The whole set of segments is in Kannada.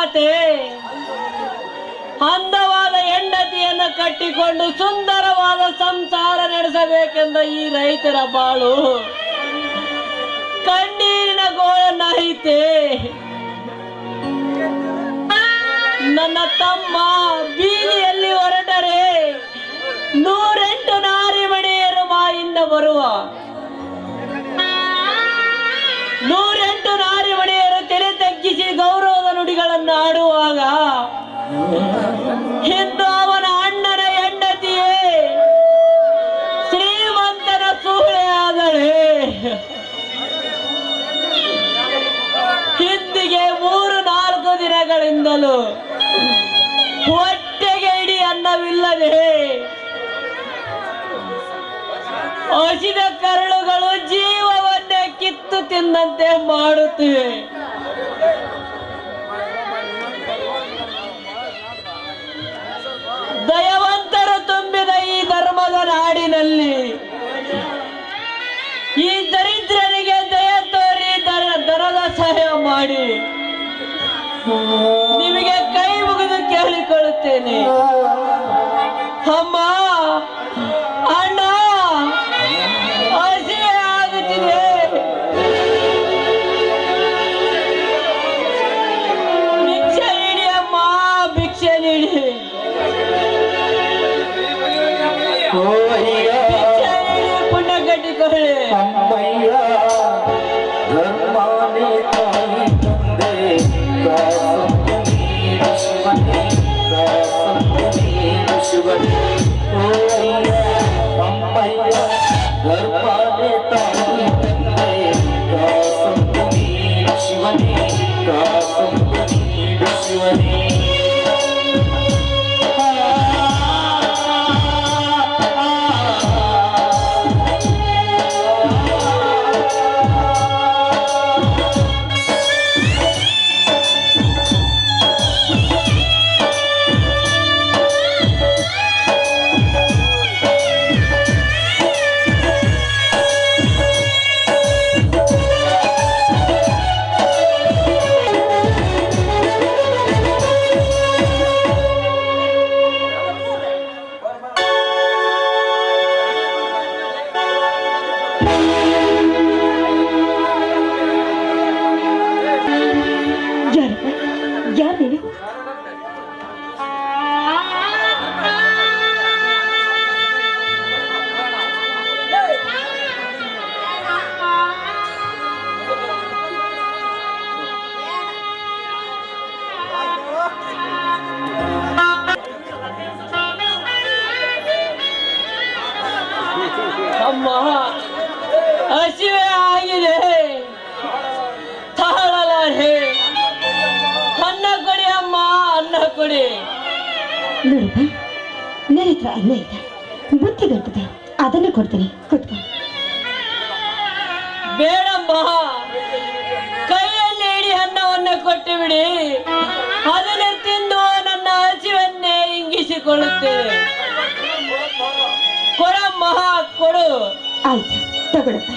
ಮಾತೆ, ಅಂದವಾದ ಹೆಂಡತಿಯನ್ನು ಕಟ್ಟಿಕೊಂಡು ಸುಂದರವಾದ ಸಂಸಾರ ನಡೆಸಬೇಕೆಂದ ಈ ರೈತರ ಬಾಳು ಕಣ್ಣೀರಿನ ಗೋಳನ್ನೈತೆ. ನನ್ನ ತಮ್ಮ ಬೀದಿಯಲ್ಲಿ ಹೊರಟರೆ 108 ನಾರಿಮಣಿಯರು ಬಾಯಿಂದ ಬರುವ 108 ನಾರಿಮಣಿಯರು ತಲೆ ತಗ್ಗಿಸಿ ಗೌರವದ ನುಡಿಗಳನ್ನು ಆಡುವಾಗ ಇಂದು ಅವನ ಅಣ್ಣನ ಹೆಂಡತಿಯೇ ಶ್ರೀಮಂತನ ಸೂಳೆ ಆದರೆ ಹಿಂದಿಗೆ 3-4 ದಿನಗಳಿಂದಲೂ ಹೊಟ್ಟೆಗೆ ಇಡೀ ಅನ್ನವಿಲ್ಲದೆ ಹಸಿದ ಕರಳುಗಳು ಜೀವವನ್ನೇ ಕಿತ್ತು ತಿಂದಂತೆ ಮಾಡುತ್ತಿವೆ. ದಯವಂತರು ತುಂಬಿದ ಈ ಧರ್ಮದ ನಾಡಿನಲ್ಲಿ ಈ ದರಿದ್ರರಿಗೆ ದಯ ತೋರಿ ದರದ ಸಹಾಯ ಮಾಡಿ ನಿಮಗೆ ಕೈ ಮುಗಿದು ಕೇಳಿಕೊಳ್ಳುತ್ತೇನೆ. ಅಮ್ಮ, ಅಣ್ಣ, ಹಸಿವೆ ಆಗುತ್ತಿದೆ. ಭಿಕ್ಷೆ ನೀಡಿ ಅಮ್ಮ, ಭಿಕ್ಷೆ ನೀಡಿ. ಭಿಕ್ಷೆ ನೀಡಿ ಪುಣ್ಯ ಕಟ್ಟಿಕೊಳ್ಳಿ. ಅಮ್ಮ, ಹಸಿವೆ ಆಗಿದೆ, ತಾಳಲಾರೆ. ಅನ್ನ ಕೊಡಿ ಅಮ್ಮ, ಅನ್ನ ಕೊಡಿ. ನೋಡಪ್ಪ, ನನ್ನ ಹತ್ರ ಅನ್ನ ಇದೆ, ಬುತ್ತಿ ಬರ್ತದೆ, ಅದನ್ನು ಕೊಡ್ತೀನಿ, ಕೂತ್ಕೊ. ಬೇಡಮ್ಮ, ಕೈಯಲ್ಲಿ ಇಡಿ ಅನ್ನವನ್ನು ಕೊಟ್ಟು ಬಿಡಿ. ಅದನ್ನೇ ತಿಂದು ನನ್ನ ಹಸಿವನ್ನೇ ಇಂಗಿಸಿಕೊಳ್ಳುತ್ತೇವೆ. ಕೊಡಮ್ಮ, ಕೊಡು. ಆಯ್ತು, ತಗೊಳಪ್ಪ.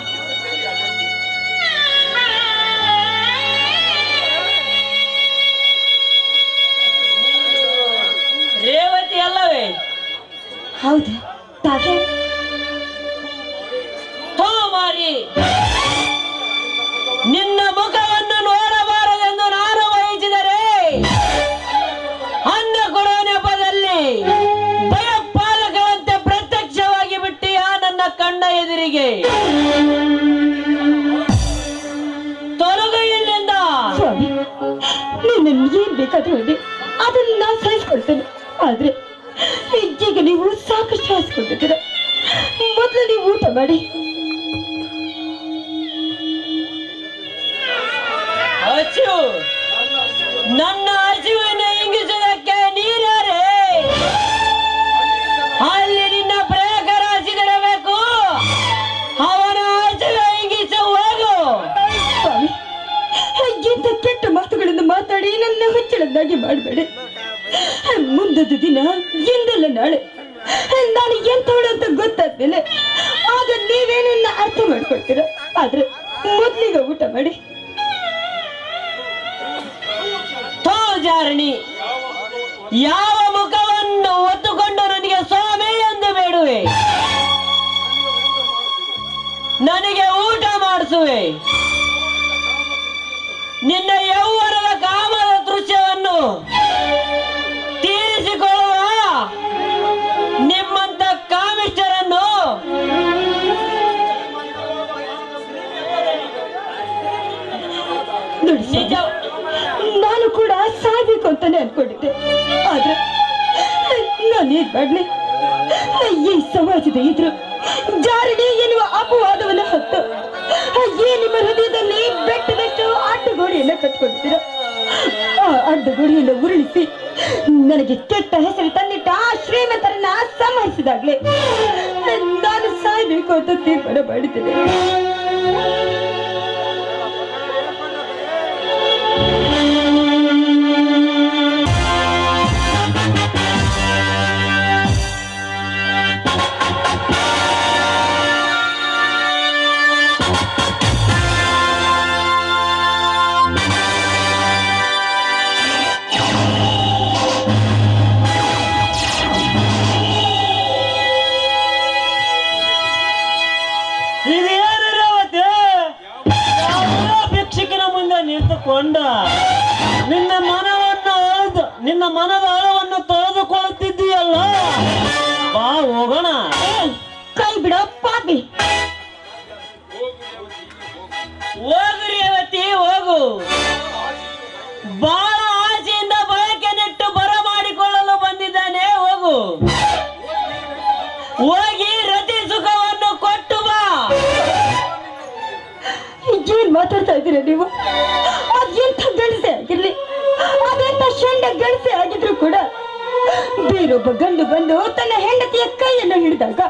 ರೇವತಿ ಅಲ್ಲವೇ? ಹೌದು, ತಾಗೆ. ಹೋ ಮಾರಿ, ನಿನ್ನ ಮುಖವನ್ನು ನೋಡಬಾರದೆಂದು ನಾನು ಬಯಸಿದರೆ ಅನ್ನ ಕೊಡೋ ನೆಪದಲ್ಲಿ ಭಯಪಾಲಕರಂತೆ ಪ್ರತ್ಯಕ್ಷವಾಗಿ ಬಿಟ್ಟಿಯ ನನ್ನ ಕಣ್ಣ ಎದುರಿಗೆ. ತೊಲಗು ಇಲ್ಲಿಂದ. ಸ್ವಾಮಿ, ನಿನ್ನ ಏನ್ ಬೇಕಾದ್ರೂ ಇದೆ, ಅದನ್ನ ನಾನು ಸಹಿಸ್ಕೊಳ್ತೇನೆ. ಆದ್ರೆ ಈಗ ನೀವು ಸಾಕಷ್ಟು ಹಾಸ್ಕೊಂಡಿದ್ದೀರ, ಮೊದಲು ನೀವು ಊಟ ಮಾಡಿ. ಹಸಿವು, ನನ್ನ ಹಸಿವನ್ನು ಇಂಗಿಸುವುದಕ್ಕೆ ನೀರ್ಯಾರೇ? ಅಲ್ಲಿ ನಿನ್ನ ಪ್ರೇಯಕರ ಹಸಿದಿರಬೇಕು, ಅವನ ಹಸಿವೆ ಇಂಗಿಸು ಹೋಗು. ಸ್ವಾಮಿ, ಎಂತ ಕೆಟ್ಟ ಮಾತುಗಳನ್ನು ಮಾತಾಡಿ ನನ್ನ ಹುಚ್ಚಳನ್ನಾಗಿ ಮಾಡಬೇಡಿ. ಮುಂದೊಂದು ದಿನ ಎಂದಲ್ಲ ನಾಳೆ ನಾನು ಎಂತವಳು ಅಂತ ಗೊತ್ತಾದ್ಮೇಲೆ ಆಗ ನೀವೇನನ್ನ ಅರ್ಥ ಮಾಡ್ಕೊಳ್ತೀರ. ಆದ್ರೆ ಮೊದ್ಲಿಗೆ ಊಟ ಮಾಡಿ. ಜಾರಣಿ, ಯಾವ ಮುಖವನ್ನು ಒತ್ತುಕೊಂಡು ನನಗೆ ಸ್ವಾಮಿ ಎಂದು ಬೇಡುವೆ? ನನಗೆ ಊಟ ಮಾಡಿಸುವೆ? ನಿನ್ನ ಯೌವನದ ಕಾಮದ ದೃಶ್ಯವನ್ನು ತೀರಿಸಿಕೊಳ್ಳುವ ನಿಮ್ಮಂತ ಕಾಮಿಷ್ಟರನ್ನು ನಿಜ ನಾನು ಕೂಡ ಸಾಯ್ಬೇಕು ಅಂತಾನೆ ಅನ್ಕೊಂಡಿದ್ದೆ. ಆದ್ರೆ ನಾನು ಏನ್ ಮಾಡ್ಲಿ? ಈ ಸಮಾಜದ ಎದುರು ಜಾರಣಿ ಎನ್ನುವ ಅಪವಾದವನ್ನ ಹೊತ್ತು ನಿಮ್ಮ ಹೃದಯದಲ್ಲಿ ಬೆಟ್ಟದಷ್ಟು ಅಡ್ಡಗೋಡೆಯನ್ನ ಕಟ್ಕೊಂಡಿದ್ದೀರ. ಆ ಅಡ್ಡಗೋಡೆಯನ್ನು ಉರುಳಿಸಿ ನನಗೆ ಕೆಟ್ಟ ಹೆಸರು ತಂದಿಟ್ಟ ಆ ಶ್ರೀಮಂತರನ್ನ ಸಂಹರಿಸಿದಾಗ್ಲೇ ನಾನು ಸಾಯ್ಬೇಕು ಅಂತ ತೀರ್ಮಾನ ಮಾಡಿದ್ದೇನೆ. ನಿಂತುಕೊಂಡ ನಿನ್ನ ಮನದ ಆಳವನ್ನು ತೊಳೆದುಕೊಳ್ಳುತ್ತಿದ್ದೀಯಲ್ಲ, ಬಾ ಹೋಗೋಣ. ಕೈ ಬಿಡೋ ಪಾಪಿ. ಹೋಗು ರೇವತಿ, ಹೋಗು. ಬಹಳ ಆಸೆಯಿಂದ ಬಳಕೆ ನೆಟ್ಟು ಬರಮಾಡಿಕೊಳ್ಳಲು ಬಂದಿದ್ದಾನೆ. ಹೋಗು, ಹೋಗಿ ರತಿ ಸುಖವನ್ನು ಕೊಟ್ಟು ಬಾ. ಏನ್ ಮಾತಾಡ್ತಾ ಇದ್ದೀರಾ ನೀವು? ಅದೆಂತ ಗಂಡಸೆ ಆಗಿರ್ಲಿ, ಅದೆಂತ ಶಂಡ ಗಂಡಸೆ ಆಗಿದ್ರು ಕೂಡ ಬೇರೊಬ್ಬ ಗಂಡು ಬಂದು ತನ್ನ ಹೆಂಡತಿಯ ಕೈಯನ್ನು ಹಿಡಿದಾಗ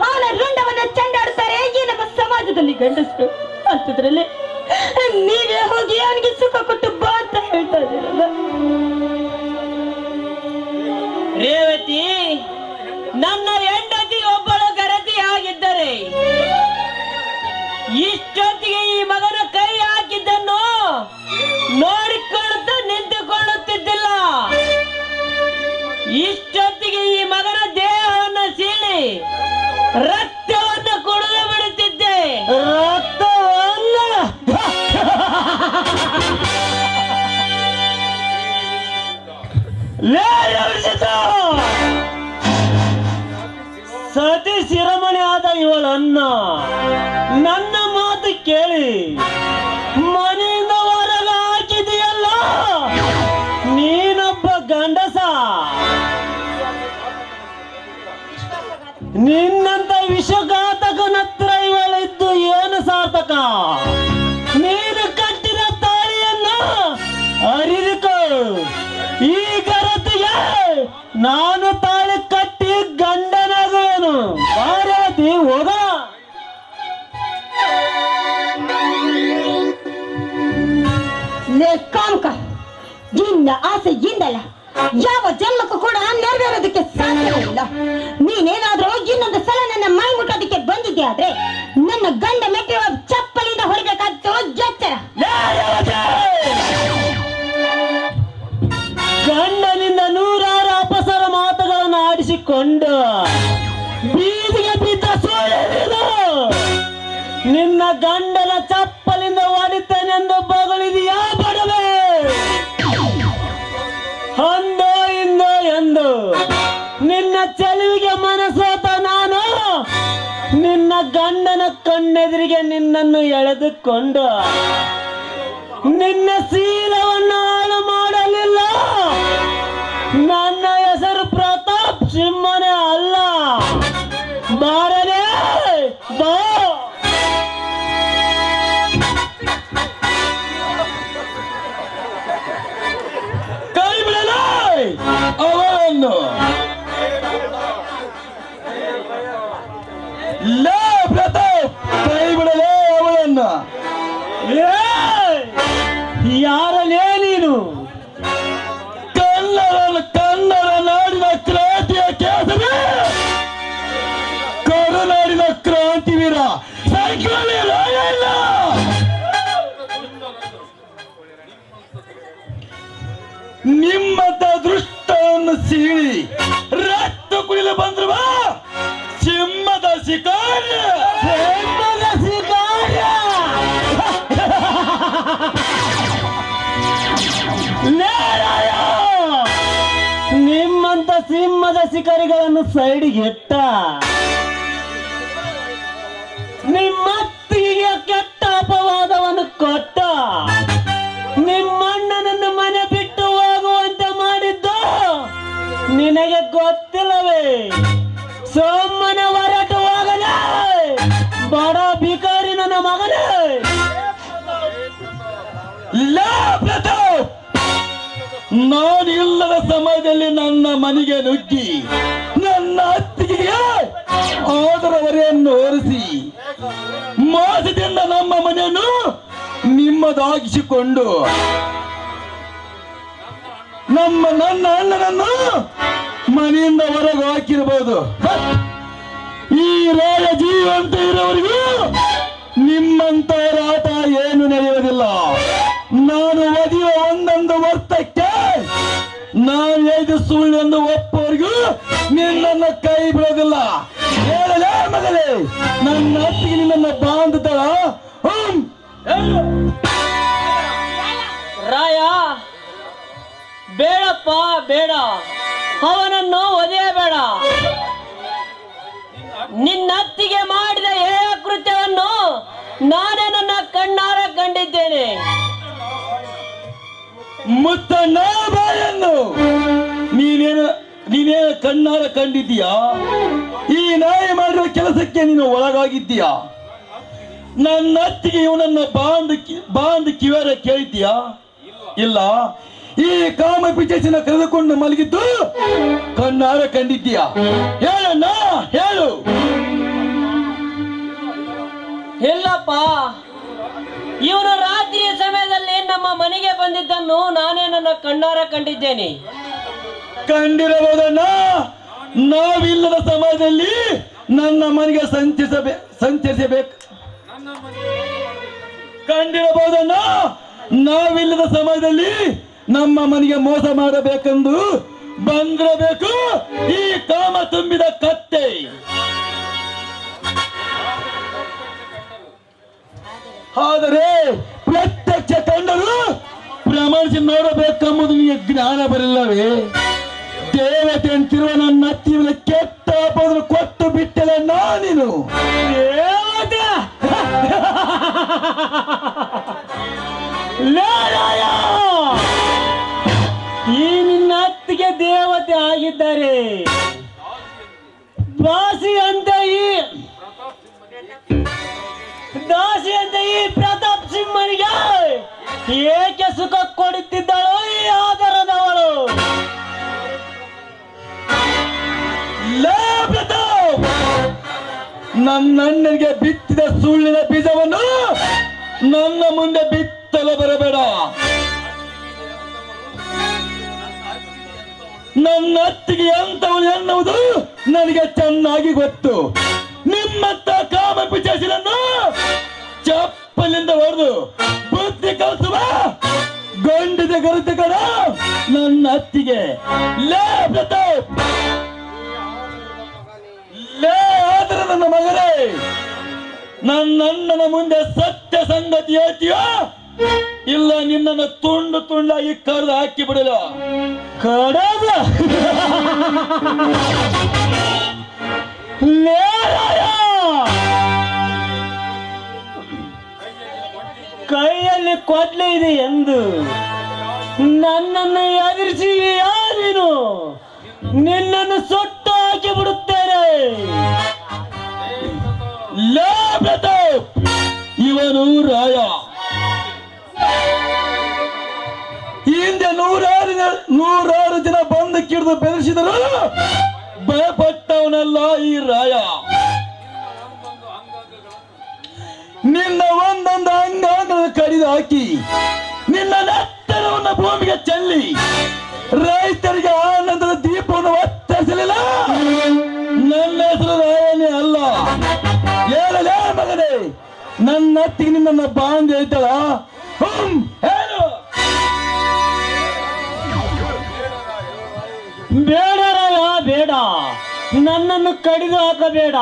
ಅವನ ರುಂಡವನ್ನ ಚಂಡಾಡ್ತಾರೆ ಈ ನಮ್ಮ ಸಮಾಜದಲ್ಲಿ ಗಂಡಸರು. ಅಂತದ್ರಲ್ಲಿ ನೀವೇ ಹೋಗಿ ಅವನಿಗೆ ಸುಖ ಕೊಟ್ಟು ಬಾ ಅಂತ ಹೇಳ್ತಾ ಇದ್ದೀರಲ್ಲ. ರೇವತಿ, ನನ್ನ ಹೆಂಡತಿ ಒಬ್ಬಳು ಗರತಿ ಆಗಿದ್ದರೆ ಇಷ್ಟೊತ್ತಿಗೆ ಈ ಮಗನ ಕೈ ಹಾಕಿದ್ದನ್ನು ನೋಡಿಕೊಳ್ಳುತ್ತಾ ನಿಂತುಕೊಳ್ಳುತ್ತಿದ್ದಿಲ್ಲ. ಇಷ್ಟೊತ್ತಿಗೆ ಈ ಮಗನ ದೇಹವನ್ನು ಸೀಳಿ ರಕ್ತವನ್ನು ಕುಡಿದು ಬಿಡುತ್ತಿದ್ದೆ. ಸತಿ ಶಿರಮಣಿ ಆದ ಇವಳನ್ನ ನನ್ನ ಮಾತು ಕೇಳಿ ಮನೆಯಿಂದ ಹೊರಗೆ ಹಾಕಿದೆಯಲ್ಲ, ನೀನೊಬ್ಬ ಗಂಡಸ. ನಿನ್ನಂತ ವಿಷಘಾತಕನತ್ರ ಇವಳಿದ್ದು ಏನು ಸಾರ್ಥಕ? ನೀನು ಕಟ್ಟಿದ ತಾಳಿಯನ್ನ ಅರಿದುಕೋ. ಈ ಗರತಿಗೆ ನಾನು ತಾಳಿ ಕಟ್ಟಿ ಗಂಡನಾಗುವೆನು. ಭಾರತಿ, ಹೋಗ. ಕಾಮಕ, ನಿನ್ನ ಆಸೆ ಇಂದಲ್ಲ ಯಾವ ಜನ್ಮಕ್ಕೂ ಕೂಡ ನೆರವೇರೋದಕ್ಕೆ ಸಾಧ್ಯವಿಲ್ಲ. ನೀನೇನಾದ್ರೂ ಇನ್ನೊಂದು ಸಲ ನನ್ನ ಮೈ ಮುಟ್ಟೋದಕ್ಕೆ ಬಂದಿದ್ದೆ ಆದ್ರೆ ನನ್ನ ಗಂಡ ಮೆಟ್ಟಿರುವ ಚಪ್ಪಲಿಂದ ಹೊರಬೇಕಾದ್ದು ಎಚ್ಚರ. ಗಂಡನಿಂದ ನೂರಾರು ಅಪಸರ ಮಾತುಗಳನ್ನು ಆಡಿಸಿಕೊಂಡು ಬೀದಿಗೆ ಬಿದ್ದ ಸೋಳೆದು ನಿನ್ನ ಗಂಡನ ಚಪ್ಪಲಿಂದ ಹೊಡಿತೇನೆಂದು ಬಗಳಿದೆಯಾ ಬಡವೆ? ಅಂದೋ ಇಂದೋ ಎಂದು ನಿನ್ನ ಚೆಲುವಿಗೆ ಮನಸೋತ ನಾನು ನಿನ್ನ ಗಂಡನ ಕಣ್ಣೆದುರಿಗೆ ನಿನ್ನನ್ನು ಎಳೆದುಕೊಂಡು ನಿನ್ನ ಶೀಲವನ್ನು ಹಾಳು ಮಾಡಲಿಲ್ಲ. ನನ್ನ ಹೆಸರು ಪ್ರತಾಪ್ ಸಿಂಹನೇ ಅಲ್ಲ. ಬಾರನೇ ಬಾ. ಕೈ ಬಿಡಲ ಅವಳನ್ನು. ಲೇ ಪ್ರತಾಪ್, ಕೈ ಬಿಡಲೇ ಅವಳನ್ನು. ಯಾರನೇ ನೀನು? ಕನ್ನಡ ನಾಡಿನ ಕ್ರಾಂತಿಯ ಕೇಸರಿ, ಕರುನಾಡಿನ ಕ್ರಾಂತಿವೀರ ಸಂಗೊಳ್ಳಿ ರಾಯಣ್ಣ. ನಿಮ್ಮಂತ ದೃಷ್ಟವನ್ನು ಸೀಳಿ ರಕ್ತ ಕುಡಿಲು ಬಂದ್ರು ಸಿಂಹದ ಶಿಕಾರಿ. ಸಿಂಹದ ಶಿಕಾರಿ. ನೇರಾಯ ನಿಮ್ಮಂತ ಸಿಂಹದ ಶಿಕಾರಿಗಳನ್ನು ಸೈಡಿಗೆ ಇಟ್ಟ ನಿಮ್ಮತ್ತಿಗೆ ಕೆಟ್ಟ ಅಪವಾದವನ್ನು ಕೊಟ್ಟ ನಿಮ್ಮಣ್ಣನನ್ನು ಮನೆ ಬಿಟ್ಟು ಹೋಗುವಂತೆ ಮಾಡಿದ್ದು ನಿನಗೆ ಗೊತ್ತಿಲ್ಲವೇ? ಸೋಮನ ಹೊರಟು ಹೋಗಲೇ ಬಡ ಭಿಕಾರಿ ನನ್ನ ಮಗನೇ. ಲಾ ಪ್ರತಾಪ್, ನಾನು ಇಲ್ಲದ ಸಮಯದಲ್ಲಿ ನನ್ನ ಮನೆಗೆ ನುಗ್ಗಿ ನನ್ನ ಅತ್ತಿಗೆಗೆ ಆದರವರೆಯನ್ನು ಹೊರಿಸಿ ಮೋಸದಿಂದ ನಮ್ಮ ಮನೆಯನ್ನು ನಿಮ್ಮದಾಗಿಸಿಕೊಂಡು ನನ್ನ ಅಣ್ಣನನ್ನು ಮನೆಯಿಂದ ಹೊರಗೆ ಹಾಕಿರಬಹುದು. ಈ ರಾಯ ಜೀವಂತ ಇರೋವರೆಗೂ ನಿಮ್ಮಂತವರ ಆಟ ಏನು ನಡೆಯುವುದಿಲ್ಲ. ನಾನು ಒದೆಯುವ ಒಂದೊಂದು ವರ್ತಕ್ಕೆ ನಾನು ಹೇಳಿದ ಸುಳ್ಳೆಂದು ಒಪ್ಪವರೆಗೂ ನಿನ್ನನ್ನು ಕೈ ಬಿಡೋದಿಲ್ಲ. ಹೇಳಲೇ ಮಗಲೇ, ನನ್ನ ಅತ್ತಿಗೆ ನಿನ್ನನ್ನು ಬಾಂಧುತ್ತಳ. ರಾಯ, ಬೇಡಪ್ಪ ಬೇಡ, ಅವನನ್ನು ಒದೆಯಬೇಡ. ನಿನ್ನತ್ತಿಗೆ ಮಾಡಿದ ಹೇಯ ಕೃತ್ಯವನ್ನು ನಾನೇ ನನ್ನ ಕಣ್ಣಾರ ಕಂಡಿದ್ದೇನೆ. ಮುತ್ತಣ್ಣ ಬಾಯನ್ನು ನೀನೇನು ಕಣ್ಣಾರ ಕಂಡಿದ್ದೀಯಾ? ಈ ನಾಯಿ ಮಾಡಿರುವ ಕೆಲಸಕ್ಕೆ ನೀನು ಒಳಗಾಗಿದ್ದೀಯಾ? ನನ್ನ ಅತ್ತಿಗೆ ಇವನನ್ನ ಬಾಂದ್ ಕಿವರ ಕೇಳಿದ್ದೀಯಾ? ಇಲ್ಲ. ಈ ಕಾಮ ಪಿಚನ ಕರೆದುಕೊಂಡು ಮಲಗಿದ್ದು ಕಣ್ಣಾರ ಕಂಡಿದ್ದೀಯಾ? ಹೇಳಣ್ಣ, ಹೇಳು. ಇಲ್ಲಪ್ಪ, ಇವನು ರಾತ್ರಿಯ ಸಮಯದಲ್ಲಿ ನಮ್ಮ ಮನೆಗೆ ಬಂದಿದ್ದನ್ನು ನಾನೇ ನನ್ನ ಕಣ್ಣಾರ ಕಂಡಿದ್ದೇನೆ. ಕಂಡಿರಬಹುದಣ್ಣ. ನಾವಿಲ್ಲದ ಸಮಯದಲ್ಲಿ ನನ್ನ ಮನೆಗೆ ಸಂಚರಿಸಬೇಕು. ಕಂಡಿರಬಹುದಣ್ಣ. ನಾವಿಲ್ಲದ ಸಮಯದಲ್ಲಿ ನಮ್ಮ ಮನೆಗೆ ಮೋಸ ಮಾಡಬೇಕೆಂದು ಬಂದಿರಬೇಕು ಈ ಕಾಮ ತುಂಬಿದ ಕತ್ತೆ. ಆದರೆ ಪ್ರತ್ಯಕ್ಷ ಕಂಡರು ಪ್ರಮಾಣಿಸಿ ನೋಡಬೇಕೆಂಬುದು ನಿಮಗೆ ಜ್ಞಾನ ಬರಲಿಲ್ಲವೇ? ದೇವತೆ ಅಂತಿರುವ ನನ್ನ ಅತ್ತಿನ ಕೆಟ್ಟ ಅಪವಾದ ಕೊಟ್ಟು ಬಿಟ್ಟಲ್ಲ ನೀನು. ದೇವತೆ ಲೇರಾಯ, ಈ ನಿನ್ನ ಅತ್ತಿಗೆ ದೇವತೆ ಆಗಿದ್ದಾರೆ. ದಾಸಿ ಅಂತ ಈ ಪ್ರತಾಪ್ ಸಿಂಹನಿಗೆ ಏಕೆ ಸುಖ ಕೊಡುತ್ತಿದ್ದಳು ಈ ಆಧಾರದವಳು? ನನ್ನಣ್ಣನಿಗೆ ಬಿತ್ತಿದ ಸುಳ್ಳಿನ ಬೀಜವನ್ನು ನನ್ನ ಮುಂದೆ ಬಿತ್ತಲು ಬರಬೇಡ. ನನ್ನ ಅತ್ತಿಗೆ ಎಂತವಳು ಎನ್ನುವುದು ನನಗೆ ಚೆನ್ನಾಗಿ ಗೊತ್ತು. ನಿಮ್ಮತ್ತ ಕಾಮ ಪಿಚಾಚಿನನ್ನು ಚಪ್ಪಲಿಂದ ಹೊಡೆದು ಬುದ್ಧಿ ಕಲಿಸುವ ಗಂಡಿದ ಗರುತ ಕಡ ನನ್ನ ಅತ್ತಿಗೆ. ಲೇ ಪ್ರತಾಪ್, ಲೇ ಆದ್ರೆ ನನ್ನ ಮಗನೇ, ನನ್ನಣ್ಣನ ಮುಂದೆ ಸತ್ಯ ಸಂಗತಿ ಹೇಳ್ತೀಯೋ ಇಲ್ಲ ನಿನ್ನನ್ನು ತುಂಡು ತುಂಡಾಗಿ ಕರೆದು ಹಾಕಿ ಬಿಡಲ. ಕಡದ ಲೇರಾಯ, ಕೈಯಲ್ಲಿ ಕೊಡ್ಲೆ ಇದೆ ಎಂದು ನನ್ನನ್ನು ಎದುರಿಸಿದೆಯಾ ನೀನು? ನಿನ್ನನ್ನು ಸುಟ್ಟು ಹಾಕಿ ಬಿಡುತ್ತೇನೆ. ಲೇ ಪ್ರತಾಪ್, ಇವನು ರಾಯ. ಹಿಂದೆ ನೂರಾರು ಜನ ಬಂದು ಕಿಡಿದು ಬೆದರಿಸಿದರು, ಭಯಪಟ್ಟವನಲ್ಲ ಈ ರಾಯ. ನಿನ್ನ ಒಂದೊಂದು ಅಂಗಾಂಗಗಳನ್ನು ಕಡಿದು ಹಾಕಿ ನಿನ್ನ ನೆತ್ತರವನ್ನು ಭೂಮಿಗೆ ಚೆಲ್ಲಿ ರೈತರಿಗೆ ಆನಂದದ ದೀಪವನ್ನು ಒತ್ತರಿಸಲಿಲ್ಲ. ನನ್ನ ಹೆಸರು ರಾಯನೇ ಅಲ್ಲ. ಹೇಳಲೇ ಮಗನೇ, ನನ್ನ ಅತ್ತಿಗೆ ನಿನ್ನನ್ನು ಬಾಂಧಿ ಹೇಳ್ತಾಳ. ಹೇಳು. ಬೇಡ ರಾಯ ಬೇಡ, ನನ್ನನ್ನು ಕಡಿದು ಹಾಕಬೇಡ.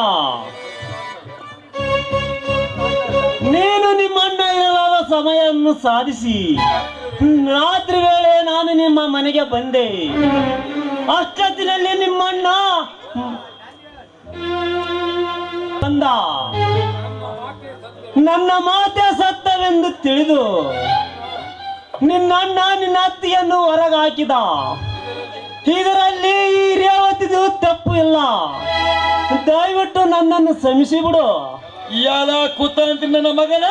ನೀನು ನಿಮ್ಮಣ್ಣ ಇರಲಾದ ಸಮಯವನ್ನು ಸಾಧಿಸಿ ರಾತ್ರಿ ವೇಳೆ ನಾನು ನಿಮ್ಮ ಮನೆಗೆ ಬಂದೆ. ಅಷ್ಟೊತ್ತಿನಲ್ಲಿ ನಿಮ್ಮಣ್ಣ ಬಂದ. ನನ್ನ ಮಾತೆ ಸತ್ತವೆಂದು ತಿಳಿದು ನಿನ್ನಣ್ಣ ನಿನ್ನ ಅತ್ತಿಯನ್ನು ಹೊರಗಾಕಿದ. ಇದರಲ್ಲಿ ಈ ರೇವತಿದು ತಪ್ಪು ಇಲ್ಲ. ದಯವಿಟ್ಟು ನನ್ನನ್ನು ಕ್ಷಮಿಸಿ ಬಿಡು. ಯಾಲ ಕುತಂತ್ರಿ ನನ್ನ ಮಗನ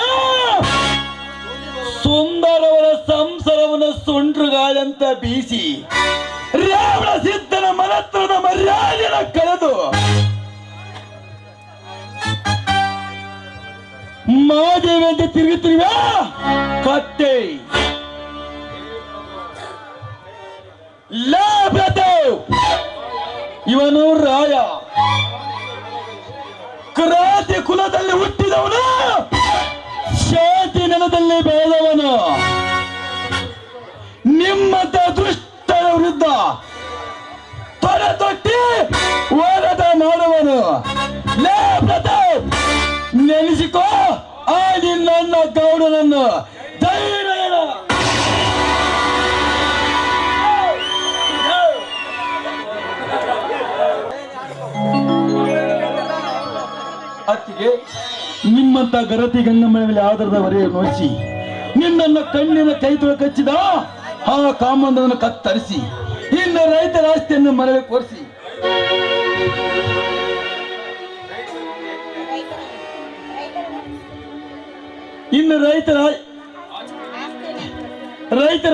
ಸುಂದರವರ ಸಂಸಾರವನ್ನು ಸುಂಟ್ರುಗಾಲಂತ ಬೀಸಿ ರಾವಣ ಸಿದ್ಧನ ಮನತ್ರದ ಮರ್ಯಾದೆನ ಕಳೆದು ಮಾದೇವಿ ಅಂತ ತಿರುಗುತ್ತಿರುವ ಕತ್ತೆ ಇವನು ರಾಯ, ಕ್ರಾಂತಿ ಕುಲದಲ್ಲಿ ಹುಟ್ಟಿದವನು, ಶಾಂತಿ ನೆಲದಲ್ಲಿ ಬೆಳೆದವನು. ನಿಮ್ಮಂತ ದುಷ್ಟರ ವಿರುದ್ಧ ತೊಡೆ ತೊಟ್ಟಿ ಹೋರಾಟ ಮಾಡುವನು. ನೆನೆಸಿಕೋ ಆ ನಿನ್ನ ಗೌಡನನ್ನು. ಧೈರ್ಯ ಅತ್ತಿಗೆ, ನಿಮ್ಮಂತ ಗರತಿ ಗಂಗಮ್ಮನ ಮೇಲೆ ಆಧಾರದ ಹೊರೆಯನ್ನು ನೋಡಿಸಿ ನಿನ್ನನ್ನು ಕಣ್ಣಿನ ಕೈ ತೊಳೆ ಕಚ್ಚಿದ ಆ ಕಾಮಂದವನ್ನು ಕತ್ತರಿಸಿ ಇನ್ನು ರೈತರ ಆಸ್ತಿಯನ್ನು ಮರಳಿ ಕೋರಿಸಿ ಇನ್ನು ರೈತರ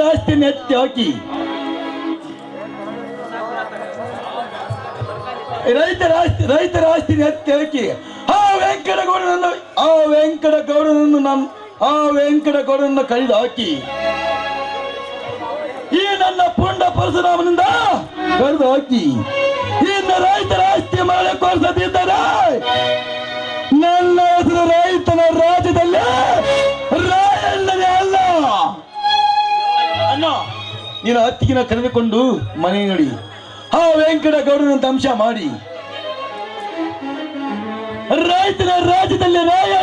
ಆಸ್ತಿಯನ್ನು ಎತ್ತಿ ಹಾಕಿ ರೈತರ ಆಸ್ತಿಯನ್ನು ಎತ್ತಿ ಹಾಕಿ ಆ ವೆಂಕಟಗೌಡನನ್ನು ಕಳೆದು ಹಾಕಿ ಈ ನನ್ನ ಪುಂಡ ಪರಶುರಾಮನಿಂದ ಕಳೆದು ಹಾಕಿ ಇನ್ನು ರೈತರ ಆಸ್ತಿ ಮಾಡಿ ಕೊಡಿಸದಿದ್ದರೆ ನನ್ನ ಹೆಸರು ರೈತನ ರಾಜ್ಯದಲ್ಲಿ ರಾಯಣ್ಣನೇ ಅಲ್ಲ. ಅಣ್ಣ, ನೀನು ಹತ್ತಿಗಿನ ಕರೆದುಕೊಂಡು ಮನೆ ನೋಡಿ ಆ ವೆಂಕಟಗೌಡನಂತ ಅಂಶ ಮಾಡಿ ರೈತನ ರಾಜ್ಯದಲ್ಲಿ ರಾಯ